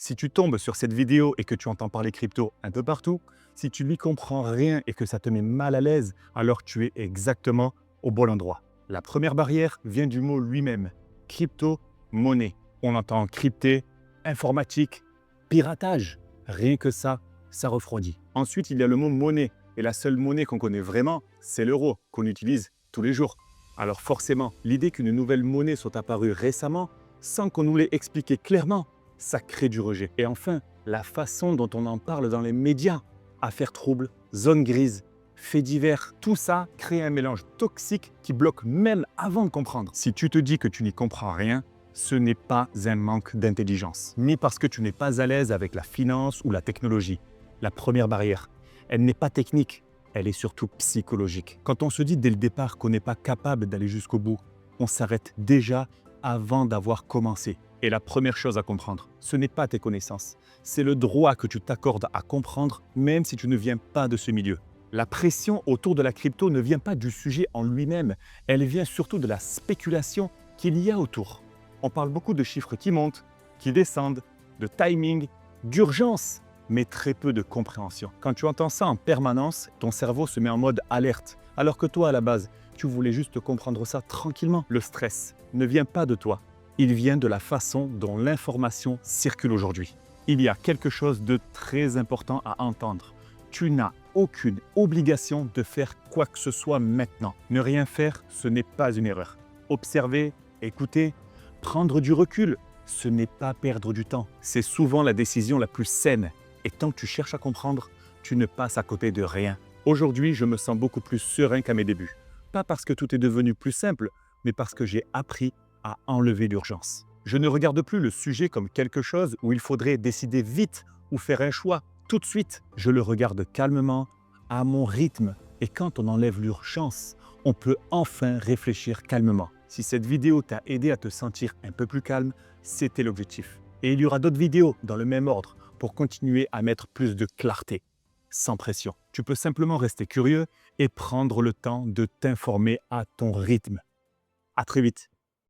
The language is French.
Si tu tombes sur cette vidéo et que tu entends parler crypto un peu partout, si tu n'y comprends rien et que ça te met mal à l'aise, alors tu es exactement au bon endroit. La première barrière vient du mot lui-même, crypto-monnaie. On entend crypté, informatique, piratage. Rien que ça refroidit. Ensuite, il y a le mot monnaie. Et la seule monnaie qu'on connaît vraiment, c'est l'euro, qu'on utilise tous les jours. Alors forcément, l'idée qu'une nouvelle monnaie soit apparue récemment, sans qu'on nous l'ait expliqué clairement, ça crée du rejet. Et enfin, la façon dont on en parle dans les médias, affaires troubles, zones grises, faits divers, tout ça crée un mélange toxique qui bloque même avant de comprendre. Si tu te dis que tu n'y comprends rien, ce n'est pas un manque d'intelligence, ni parce que tu n'es pas à l'aise avec la finance ou la technologie. La première barrière, elle n'est pas technique, elle est surtout psychologique. Quand on se dit dès le départ qu'on n'est pas capable d'aller jusqu'au bout, on s'arrête déjà avant d'avoir commencé. Et la première chose à comprendre, ce n'est pas tes connaissances, c'est le droit que tu t'accordes à comprendre même si tu ne viens pas de ce milieu. La pression autour de la crypto ne vient pas du sujet en lui-même, elle vient surtout de la spéculation qu'il y a autour. On parle beaucoup de chiffres qui montent, qui descendent, de timing, d'urgence, mais très peu de compréhension. Quand tu entends ça en permanence, ton cerveau se met en mode alerte, alors que toi, à la base, tu voulais juste comprendre ça tranquillement. Le stress ne vient pas de toi, il vient de la façon dont l'information circule aujourd'hui. Il y a quelque chose de très important à entendre. Tu n'as aucune obligation de faire quoi que ce soit maintenant. Ne rien faire, ce n'est pas une erreur. Observer, écouter, prendre du recul, ce n'est pas perdre du temps. C'est souvent la décision la plus saine. Et tant que tu cherches à comprendre, tu ne passes à côté de rien. Aujourd'hui, je me sens beaucoup plus serein qu'à mes débuts. Pas parce que tout est devenu plus simple, mais parce que j'ai appris à enlever l'urgence. Je ne regarde plus le sujet comme quelque chose où il faudrait décider vite ou faire un choix tout de suite. Je le regarde calmement, à mon rythme. Et quand on enlève l'urgence, on peut enfin réfléchir calmement. Si cette vidéo t'a aidé à te sentir un peu plus calme, c'était l'objectif. Et il y aura d'autres vidéos dans le même ordre pour continuer à mettre plus de clarté, sans pression. Tu peux simplement rester curieux et prendre le temps de t'informer à ton rythme. À très vite.